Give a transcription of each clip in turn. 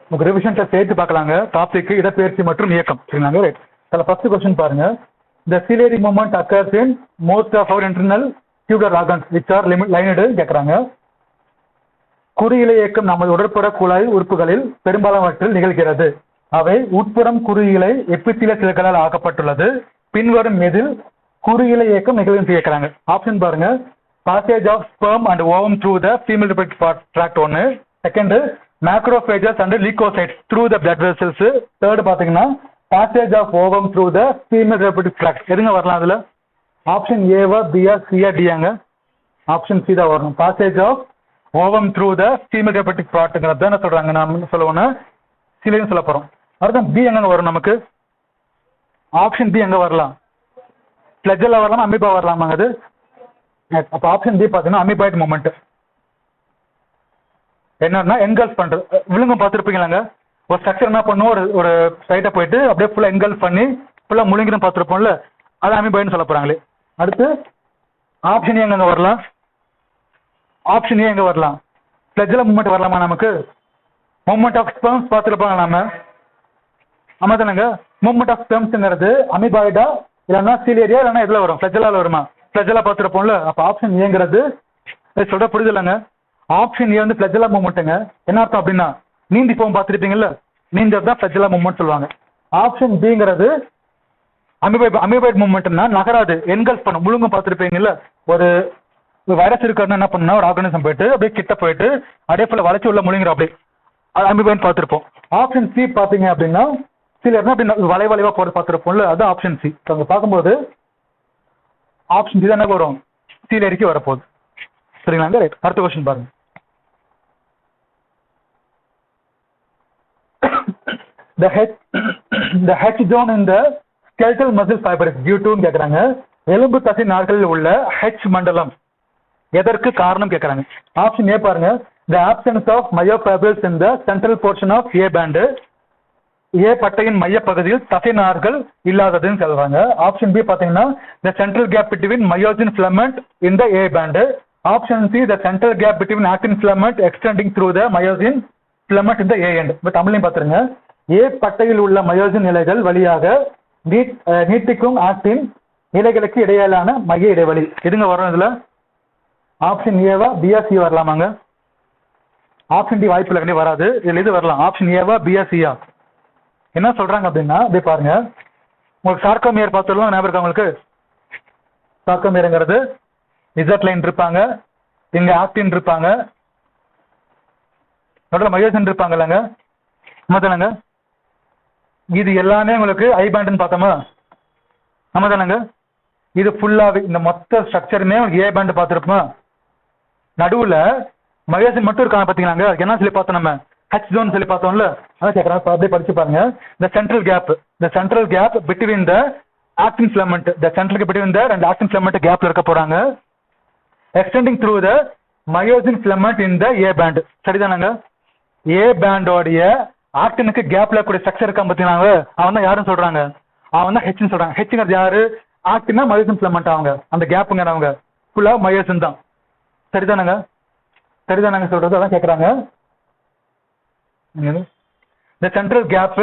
உங்களுக்கு ரிவிஷன்ல சேர்த்து பார்க்கலாங்க. டாபிக் இடப்பெயர்ச்சி மற்றும் இயக்கம். சரிங்களாங்க? ரைட். அதில் ஃபர்ஸ்ட் கொஸ்டின் பாருங்க. The ciliary movement occurs in most of our internal tubular organs which are lined கேட்குறாங்க. குறியிலை இயக்கம் நமது உடற்புற குழாய் உறுப்புகளில் பெரும்பாலானவற்றில் நிகழ்கிறது. அவை உட்புறம் குறியிலை எபித்திலிய செல்களால் ஆக்கப்பட்டுள்ளது. பின்வரும் எதில் குறியிலை இயக்கம் நிகழ்ச்சி கேட்குறாங்க. ஆப்ஷன் பாருங்க. passage of sperm and ovum through the female reproductive tract ஒன்று. Second macrophages and leukocytes through the blood vessels. Third பார்த்தீங்கன்னா passage of ovum through the female reproductive tract. எதுங்க வரலாம் அதுல? ஆப்ஷன் ஏவா பியா சியா டியாங்க? ஆப்ஷன் சி தான் வரணும். passage of ovum through the female reproductive tract தான் சொல்றாங்க. நான் சொல்லுவோம்னா சிலைன்னு சொல்ல போறோம். அடுத்து பி எங்க வரும் நமக்கு? ஆப்ஷன் பி எங்க வரலாம்? ஃபிளஜெல்லா வரலாம், அமீபா வரலாமாங்க அது? அப்ப ஆப்ஷன் பி பார்த்தீங்கன்னா அமீபாய்ட் மூமெண்ட். என்னன்னா என்கல்ஃப் பண்றது. விழுங்கும் பார்த்துருப்பீங்களாங்க? ஒரு ஸ்ட்ரக்சர் என்ன பண்ணும், ஒரு சைட்டை போயிட்டு அப்படியே ஃபுல்லா என்கல்ஃப் பண்ணி ஃபுல்லா முழுங்கிடும் பார்த்துருப்போம்ல, அது அமீபாய்ட்னு சொல்ல போறாங்களே. அடுத்து ஆப்ஷன் ஏ எங்க வரலாம்? ஆப்ஷன் ஏ எங்க வரலாம்? ஃபிளஜெல்லா மூமெண்ட் வரலாமா நமக்கு? மூமெண்ட் ஆஃப் ஸ்பெர்ம்ஸ் பார்த்துருப்பாங்க நாம. ஆமா தானங்க? மூமெண்ட் ஆஃப் ஸ்பெர்ம்ஸ்ங்கிறது அமீபாய்டா இல்லைன்னா சீலேரியா இல்லைன்னா எதுல வரும்? ஃபிளஜெல்லால வருமா? ஃபிளஜெல்லா பார்த்துருப்போம்ல. அப்ப ஆப்ஷன் ஏங்கிறது சொல்ற புரியுதுலங்க? ஆப்ஷன் ஏ வந்து ஃபிளஜெல்லா மூமெண்ட்டுங்க. என்ன அர்த்தம் அப்படின்னா நீந்தி போகும் பார்த்துருப்பீங்கல்ல, நீந்தது தான் ஃபிளஜெல்லா மூமெண்ட் சொல்லுவாங்க. ஆப்ஷன் பிங்கிறது அமீபாய்ட் மூமெண்ட்னா நகராது, என்கல்ஃப் பண்ணும், முழுங்கும் பார்த்துருப்பீங்கல்ல. ஒரு வைரஸ் இருக்கிறதுனா என்ன பண்ணுன்னா ஒரு ஆர்கானிசம் போயிட்டு அப்படியே கிட்ட போயிட்டு அப்படியே ஃபுல்லா வளைச்சு உள்ள முழுங்கிற அப்படி அமீபாய்ட் பார்த்துருப்போம். ஆப்ஷன் சி பார்த்தீங்க அப்படின்னா சில அப்படி வளைவா போறது பார்த்துருப்போம்ல, அது ஆப்ஷன் சி. அங்க பார்க்கும்போது ஆப்ஷன் சி தான் என்ன வரும்? சீலேரிக்கு வரப்போகுது. சரிங்களாங்க? ரைட். அடுத்த கொஸ்டின் பாருங்க. The H zone in the skeletal muscle fiber is due to கேக்குறாங்க. எலும்பு தசை நார்களில் உள்ள H மண்டலம் எதற்கு காரணம் கேக்குறாங்க. ஆப்ஷன் ஏ பாருங்க. The absence of myofibrils in the central portion of A band. ஏ பட்டையின் மைய பகுதியில் தசை நார்கள் இல்லாததுன்னு சொல்றாங்க. ஆப்ஷன் பி பாத்தீங்கன்னா the central gap between myosin filament in the A band. Option C the central gap between actin filament extending through the myosin filament in the A end. இப்போ தமிழையும் பார்த்துருங்க. ஏ பட்டையில் உள்ள மயோசின் இலைகள் வழியாக நீட்டிக்கும் ஆக்டின் இலைகளுக்கு இடையிலான மைய இடைவெளி. எதுங்க வரும் இதுல? ஆப்ஷன் ஏவா பியா சி வரலாமாங்க? ஆப்ஷன் டி வாய்ப்பு இல்லை, வராது. இதுல இது வரலாம். ஆப்ஷன் ஏவா பியா சியா? என்ன சொல்றாங்க அப்படின்னா இப்படி பாருங்க. உங்களுக்கு சார்கோமியர் பார்த்துடலாம். ஞாபகம் இருக்கா உங்களுக்கு? சார்கோமியருங்கிறது இசட் லைன் இருப்பாங்க, இங்க ஆக்டின் இருப்பாங்க, நடுவில் மயோசின் இருப்பாங்க இல்லைங்க? தானங்க? இது எல்லாமே உங்களுக்கு ஐ பேண்டுன்னு பார்த்தோமா? ஆமா தானங்க? இது ஃபுல்லாவே இந்த மொத்த ஸ்ட்ரக்சருமே உங்களுக்கு ஏ பேண்ட் பார்த்துருப்போமா? நடுவுல மயோசின் மட்டும் இருக்காங்க பாத்தீங்களாங்க? என்ன சொல்லி பார்த்தோம் நம்ம? ஹெச் ஜோன் சொல்லி பார்த்தோம்ல, அதான் கேட்கறாங்க. அப்படியே படிச்சு பாருங்க. the central gap between the actin filament, the central gap between the ரெண்டு actin filament கேப்ல இருக்க போறாங்க, extending through the myosin filament in the A band. சரிதானங்க? ஏ பேண்டோடைய ஆக்டினுக்கு கேப்ல கூடிய ஸ்ட்ரக்சர் இருக்கான் பாத்தீங்கன்னாங்க, அவன் தான் யாருன்னு சொல்றாங்க? அவன் தான் ஹெச்னு சொல்றாங்க. ஹெச்ங்கிறது யாரு? ஆக்டினா மயோசின் ஃபிலமெண்ட். அவங்க அந்த கேப்புங்கிற அவங்க ஃபுல்லா மயோசின் தான். சரிதானங்க? சரிதானங்க சொல்றது? அதான் கேட்கறாங்க. the central gap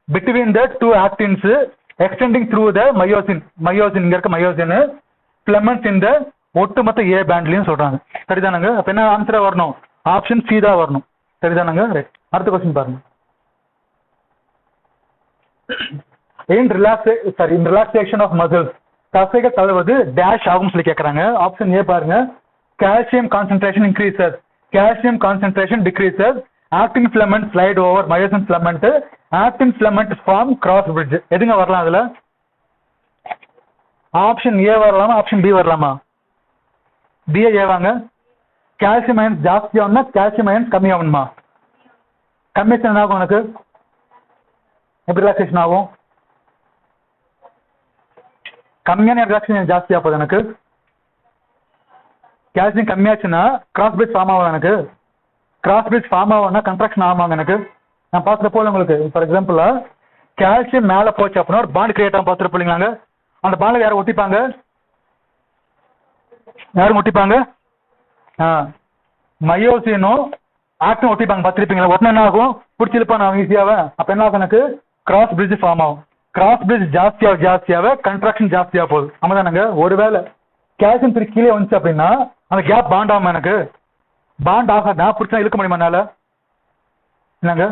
between the two actins extending through the myosin இங்க இருக்க மயோசின் filaments in the ஒட்டுமொத்த ஏ பேண்ட்லயும் சொல்றாங்க. சரிதானங்க? அப்ப என்ன ஆன்சரா வரணும்? ஆப்ஷன் சி தான் வரணும். சரிதானங்க? ரைட். அடுத்த கொஸ்டின் பாருங்க. in relaxation of muscles தசைகள் தளர்வது டேஷ் ஆகும் சொல்லி கேட்கறாங்க. ஆப்ஷன் ஏ பாருங்க. calcium concentration increases, calcium concentration decreases, actin filament slide over myosin filament, actin filament form cross bridge. எதுங்க வரலாம் அதுல? ஆப்ஷன் ஏ வரலாமா? ஆப்ஷன் பி வரலாமா? பி ஏவாங்க. கால்சியம் அயன்ஸ் ஜாஸ்தி ஆகும்னா கால்சியம் அயன்ஸ் கம்மி ஆகுமா? கம்மியாச்சுன்னா என்ன ஆகும் உனக்கு? எப்படி ரிலாக்ஸேஷன் ஆகும்? கம்மியான ரிலாக்ஸேஷன் ஜாஸ்தி ஆகுது எனக்கு. கால்சியம் கம்மியாச்சுன்னா கிராஸ் பிரிட்ஜ் ஃபார்ம் ஆகும் எனக்கு. கிராஸ் பிரிட்ஜ் ஃபார்ம் ஆகும்னா கன்ட்ராக்ஷன் ஆகுமாங்க எனக்கு. நான் பார்த்துட்டு போல உங்களுக்கு ஃபார் எக்ஸாம்பிள் கால்சியம் மேலே போச்சு அப்படின்னா ஒரு பாண்ட் கிரியேட் ஆகும் பார்த்துட்டு போலீங்களாங்க. அந்த பாண்டில் யாரும் ஒட்டிப்பாங்க? யாரும் ஒட்டிப்பாங்க? மயோசினும் ஆக்டின் ஒட்டிப்பாங்க பார்த்துருப்பீங்களா, ஒட்டினா என்ன ஆகும், பிடிச்சிருப்பான் நான் ஈஸியாவே. அப்போ என்ன ஆகும், எனக்கு கிராஸ் பிரிட்ஜ் ஃபார்ம் ஆகும். கிராஸ் பிரிட்ஜ் ஜாஸ்தியாக கன்ட்ராக்ஷன் ஜாஸ்தியாக போகுது. ஆமாதானங்க. ஒருவேளை கால்சியம் பிரி கீழே வந்துச்சு அப்படின்னா அந்த கேப் பாண்ட் ஆகும், எனக்கு பாண்ட் ஆகாது, நான் பிடிச்சா இழுக்க முடியுமா என்னால, என்னங்க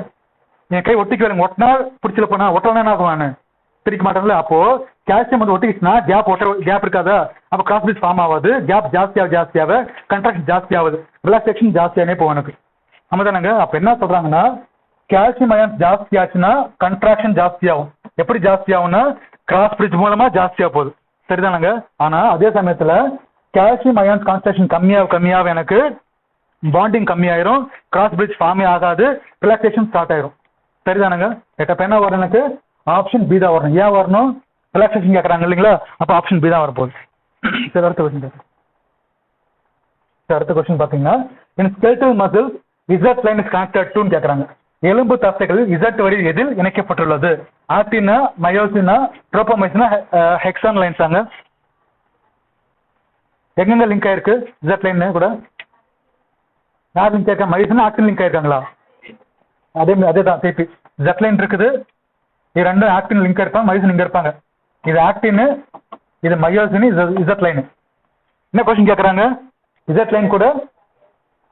என் கை ஒட்டிக்கு வேணுங்க, ஒட்டினா பிடிச்சிருப்பா, ஒட்டனா என்ன ஆகும், நான் பிரிக்க மாட்டேன்ல. அப்போ கால்சியம் வந்து ஒட்டிக்கிச்சுன்னா கேப் இருக்காதா, அப்போ கிராஸ் பிரிட்ஜ் ஃபார்ம் ஆகாது. கேப் ஜாஸ்தியாக கன்ட்ராக்ஷன் ஜாஸ்தி ஆகுது, ரிலாக்ஸேஷன் ஜாஸ்தியானே போகும் எனக்கு. ஆமாதானங்க. அப்போ என்ன சொல்றாங்கன்னா கால்சியம் அயான்ஸ் ஜாஸ்தி ஆச்சுன்னா கன்ட்ராக்ஷன் ஜாஸ்தி ஆகும். எப்படி ஜாஸ்தி ஆகும்னா கிராஸ் பிரிட்ஜ் மூலமா ஜாஸ்தியா போகுது, சரிதானங்க. ஆனா அதே சமயத்துல கால்சியம் அயான்ஸ் கான்சன்ட்ரேஷன் கம்மியாக எனக்கு பாண்டிங் கம்மியாயிரும், கிராஸ் பிரிட்ஜ் ஃபார்மே ஆகாது, ரிலாக்ஸேஷன் ஸ்டார்ட் ஆயிரும், சரிதானங்க. எப்ப என்ன வரும், எனக்கு ஆப்ஷன் பி தான் வரணும். ஏன் வரணும், ரிலாக்ஸேஷன் கேட்கறாங்க இல்லைங்களா, அப்போ ஆப்ஷன் பி தான் வரப்போகுது. சரி, அடுத்த கொஸ்டின். அடுத்த கொஸ்டின் பாத்தீங்கன்னா in skeletal muscles Z line is connected to கேட்கறாங்க. எலும்பு தசைகள் இசட் வரி எதில் இணைக்கப்பட்டுள்ளது, ஆக்டினா, மயோசினா, ட்ரோபோமைசினா, ஹெக்ஸான் லைன்ஸ் ஆங்க. எங்கெங்க லிங்க் ஆயிருக்கு இசட் லைன் கூட, யார் லிங்க் ஆயிருக்கா, மயோசினா ஆக்டின் லிங்க் ஆயிருக்காங்களா, அதேதான் திருப்பி இசட் லைன் இருக்குது, இது ரெண்டும் ஆக்டின் லிங்க் இருப்பாங்க, மயோசின் இங்க இருப்பாங்க. இது ஆக்டின், இது மயோசின், இசட் லைன். என்ன கொஸ்டின் கேட்கறாங்க, இசட் லைன் கூட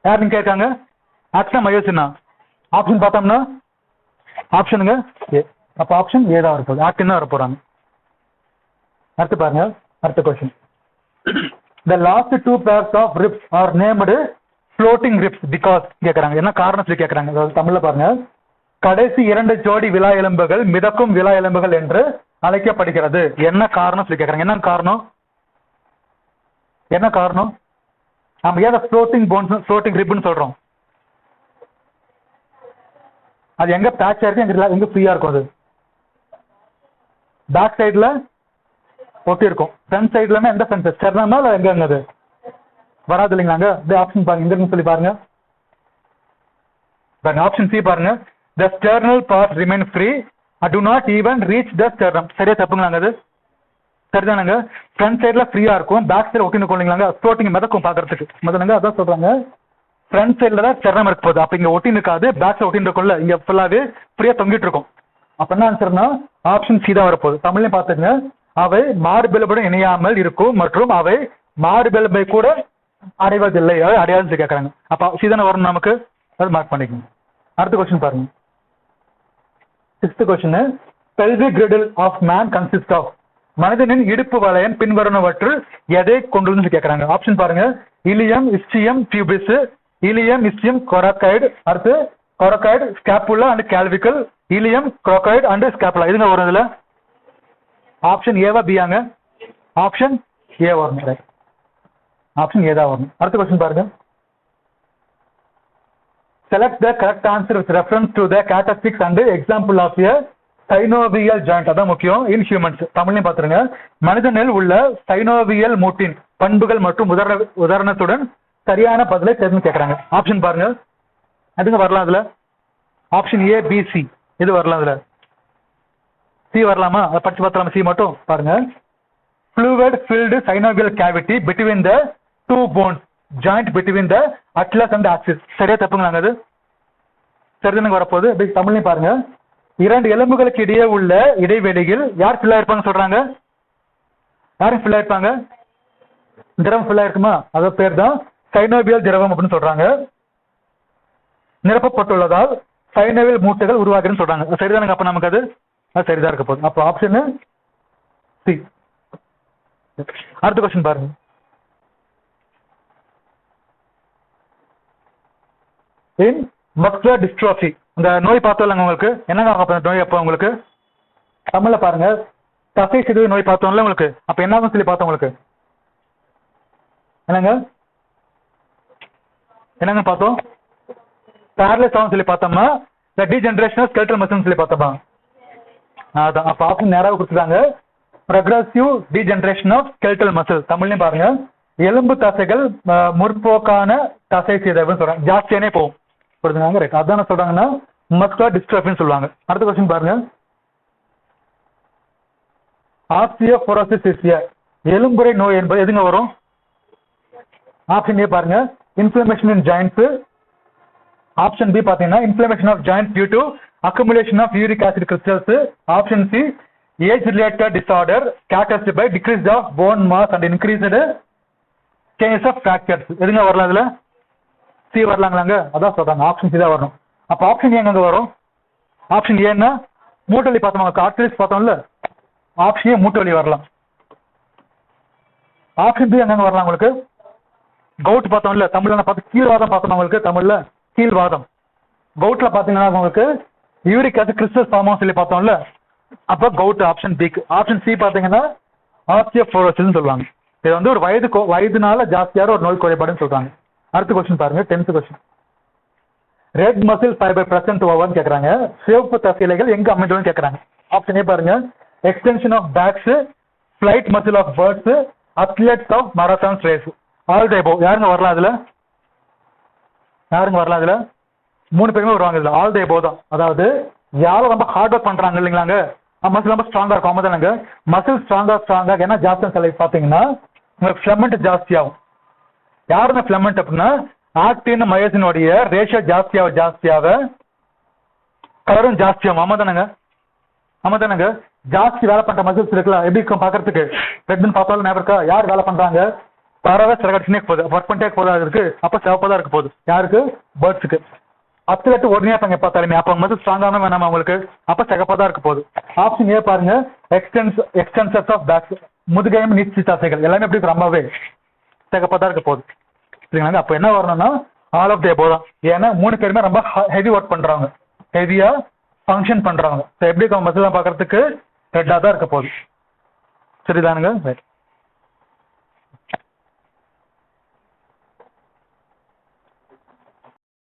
யார் லிங்க் ஆயிருக்காங்க, ஆக்டினா மயோசினா. ஆப்ஷன் பார்த்தோம்னா ஆப்ஷனுங்க ஏ, அப்போ ஆப்ஷன் ஏ தான் வரப்போகுது, ஆக்டின் தான் வரப்போறாங்க. அடுத்து பாருங்க, அடுத்த question. The last two pairs of ribs are named floating ribs because கேட்கறாங்க. என்ன காரணம் சொல்லி கேட்கறாங்க, அதாவது தமிழ்ல பாருங்க, கடைசி 2 ஜோடி விலா எலும்புகள் மிதக்கும் விலா எலும்புகள் என்று அழைக்கப்படுகிறது. என்ன காரணம் சொல்லி கேட்கறாங்க. என்ன காரணம் நம்ம ஏன் ஃப்ளோட்டிங் போன்ஸ் ஃப்ளோட்டிங் ரிப்னு சொல்றோம், அது எங்க பேட்ச் ஆயிருக்கு, எங்க ஃப்ரீயா இருக்கும், அது பேக் சைடுல ஒட்டி இருக்கும், ஃப்ரண்ட் சைடுல எந்த ஃப்ரண்ட் ஸ்டெர்னமா இல்ல எங்க அது வராது இல்லைங்களாங்க. இந்த ஆப்ஷன் பாருங்க, இங்க சொல்லி பாருங்க, ஆப்ஷன் சி பாருங்க, the sternal part remain free and do not even reach the sternum. சரியா தப்புங்களாங்க, அது சரிதானங்க. ஃப்ரண்ட் சைடுல ஃப்ரீயா இருக்கும், பேக் சைடு ஒட்டி நிற்கும் இல்லைங்களாங்க, ஃப்ளோட்டிங் மிதக்கும் பாக்குறதுக்கு, முதலங்க அதான் சொல்றாங்க. ஃப்ரண்ட் சைடுல தான் ஸ்டெர்னம் இருக்க போகுது, அப்ப இங்க ஒட்டி நிற்காது, பேக் சைடு ஒட்டி இருக்கும்ல, இங்க ஃபுல்லாவே ஃப்ரீயா தொங்கிட்டு இருக்கும். அப்ப என்ன ஆன்சர்னா ஆப்ஷன் சி தான் வரப்போகுது. தமிழ்லையும் பாத்துங்க, அவை மார்பெலும்புடன் இணையாமல் இருக்கும் மற்றும் அவை மார்பெலும்பை கூட அடைவதில்லை, அடையாதுன்னு கேட்கறாங்க. அப்ப சி தானே வரும் நமக்கு, அது மார்க் பண்ணிக்கணும். அடுத்த கொஸ்டின் பாருங்க, 6th question. pelvic girdle of man consists of, மனிதனின் இடுப்பு வளையம் பின்வருவனவற்றுள் எதை கொண்டுள்ளதுன்னு கேட்கறாங்க. ஆப்ஷன் பாருங்க, ilium, ischium, pubis, ilium, ischium, coracoid, அடுத்து coracoid, scapula and clavicle, ilium, coracoid and scapula. இதுங்க வரும் இதுல ஆப்ஷன் ஏவா பியாங்க, ஆப்ஷன் ஏ வரணும், ஆப்ஷன் ஏ தான் வரணும். அடுத்த கொஸ்டின் பாருங்க, select the correct answer with reference to the characteristics and example of a synovial joint. அதான் முக்கியம். in humans தமிழ்லையும் பாத்துருங்க, மனிதனில் உள்ள சைனோவியல் மூட்டின் பண்புகள் மற்றும் உதாரணத்துடன் சரியான பதிலை தேர்ந்து கேட்கறாங்க. ஆப்ஷன் பாருங்க, அதுங்க வரலாம் அதுல, ஆப்ஷன் ஏ, பி, சி, இது வரலாம் அதுல, சி வரலாமா, அதை படிச்சு பார்த்தலாமா, சி மட்டும் பாருங்க. fluid filled synovial cavity between the two bones joint between the atlas and the axis. சரியா தப்புங்களாங்க, அது சரிதானங்க வரப்போகுது. தமிழ்லையும் பாருங்க, 2 எலும்புகளுக்கு இடையே உள்ள இடைவெளியில் யார் ஃபில் ஆயிருப்பாங்க சொல்றாங்க, யாரும் ஃபில் ஆயிருப்பாங்க, திரவம் ஃபில் ஆயிருக்குமா, அது பேர் தான் சைனோவியல் திரவம் அப்படின்னு சொல்றாங்க. நிரப்பப்பட்டுள்ளதால் சைனோவியல் மூட்டைகள் உருவாகுதுன்னு சொல்றாங்க. சரிதானுங்க, அப்ப நமக்கு அது சரிதான் இருக்க போகுது. அப்போ ஆப்ஷன் சி. அடுத்த கொஸ்டின் பாருங்க, இன் மஸ்குலர் டிஸ்ட்ரோஃபி, இந்த நோய் பார்த்தோம்லங்க, உங்களுக்கு என்னங்க நோய், அப்போ உங்களுக்கு தமிழ்ல பாருங்க, தசை சிதைவு நோய் பார்த்தோம்ல உங்களுக்கு, அப்ப என்ன சொல்லி பார்த்தோம் உங்களுக்கு, என்னங்க பார்த்தோம், பேரலைஸ் ஆகும் சொல்லி பார்த்தோமா, இந்த டீஜெனரேஷன் ஆஃப் ஸ்கெலெட்டல் மசில்ஸ் சொல்லி பார்த்தோமா, அதான். அப்ப ஆப்ஷன் நேராக கொடுத்துட்டாங்க, progressive degeneration of skeletal muscle. தமிழ்லையும் பாருங்க, எலும்பு தசைகள் முற்போக்கான தசை சிதைவுன்னு சொல்றாங்க, ஜாஸ்தியானே போகும், புரிஞ்சுங்க, ரைட். அதான் சொல்றாங்கன்னா மஸ்குலர் டிஸ்ட்ரோஃபின்னு சொல்லுவாங்க. அடுத்த கொஸ்டின் பாருங்க, ஆஸ்டியோபோரோசிஸ் எலும்புரை நோய் என்பது எதுங்க வரும், ஆப்ஷன் ஏ பாருங்க, inflammation in joints, option B பார்த்தீங்கன்னா inflammation of joint due to accumulation of uric acid crystals. Option C age related disorder characterized by decrease of bone mass and increased changes of fractures. எதுங்க வரலாம் அதில்? C வரலாங்களாங்க? அதான் சொல்றாங்க, option C தான் வரணும். அப்போ ஆப்ஷன் ஏ எங்க வரும்? ஆப்ஷன் ஏன்னா மூட்டு வலி பார்த்தோம், ஆர்டரிஸ் பார்த்தோம்ல, ஆப்ஷன் ஏ மூட்டு வலி வரலாம். ஆப்ஷன் பி எங்க வரலாம் உங்களுக்கு? கவுட் பார்த்தோம்ல, தமிழ்ல பார்த்து கீழ்வாதம் பார்த்தோம் உங்களுக்கு, தமிழ்ல கீழ்வாதம். கவுட்ல பாத்தீங்கன்னா உங்களுக்கு யூரிக் ஆசிட் கிறிஸ்டல் ஃபார்ம் சொல்லி பார்த்தோம்ல, அப்போ கவுட் ஆப்ஷன் பிக்கு. ஆப்ஷன் சி பார்த்தீங்கன்னா ஆஸ்டியோபோரோசிஸ் சொல்லுவாங்க. இது வந்து ஒரு வயதுனால ஜாஸ்தியான ஒரு நோய் குறைபாடுன்னு சொல்றாங்க. அடுத்த கொஸ்டின் பாருங்க, 10th question. Red muscle fibre present ஓவர்னு கேட்கறாங்க. சிவப்பு தசைகள் எங்க அமைந்துன்னு கேட்கறாங்க. ஆப்ஷன் ஏ பாருங்க, extension of backs, flight muscle of birds, athletes of marathon race. All the above. யாருங்க வரலாம் அதுல? யாருங்க வரலாம் அதுல? 3 பேருமே வருவாங்க இதுல. ஆல் தி அபோவ் தான். அதாவது யாரும் ரொம்ப ஹார்ட் ஒர்க் பண்றாங்க இல்லைங்களாங்க, மசில் ரொம்ப ஸ்ட்ராங்கா இருக்கும். ஆமா தானங்க, மசில் ஸ்ட்ராங்கா ஏன்னா ஜாஸ்தி சொல்லி பாத்தீங்கன்னா உங்களுக்கு ஃபிளமெண்ட் ஜாஸ்தி ஆகும். யாருங்க ஃபிளமெண்ட் அப்படின்னா ஆக்டின் மயோசினுடைய ரேஷியோ ஜாஸ்தியாக கலரும் ஜாஸ்தியாகும். ஆமா தானங்க, ஜாஸ்தி வேலை பண்ற மசில்ஸ் இருக்குல்ல, எப்படி இருக்கும் பாக்குறதுக்கு? ரெட்னு பார்த்தாலும் ஞாபகம் இருக்கா? யார் வேலை பண்றாங்க? பறவை சிறகடிச்சுனே போகுது, ஒர்க் பண்ணிட்டே போதா இருக்கு. அப்ப சிவப்பா தான் இருக்க போகுது. யாருக்கு? பேர்ட்ஸுக்கு. அத்லெட் உடனே அப்ப பார்த்தாலுமே அப்ப மசில் ஸ்ட்ராங்கான வேணாமா அவங்களுக்கு? அப்ப சிகப்பா தான் இருக்க போகுது. ஆப்ஷன் ஏ பாருங்க, எக்ஸ்டென்சர்ஸ் ஆஃப் பேக்ஸ், முதுகையும் நீச்சி தசைகள் எல்லாமே எப்படி ரொம்பவே சிகப்பா தான் இருக்க போகுது. சரிங்களா? அப்ப என்ன வரணும்னா ஆல் ஆஃப் தி அபோவ் தான். ஏன்னா 3 பேருமே ரொம்ப ஹெவி ஒர்க் பண்றாங்க, ஹெவியா ஃபங்க்ஷன் பண்றாங்க. எப்படி மசில் பாக்குறதுக்கு ரெட்டா தான் இருக்க போகுது. சரிதானுங்க?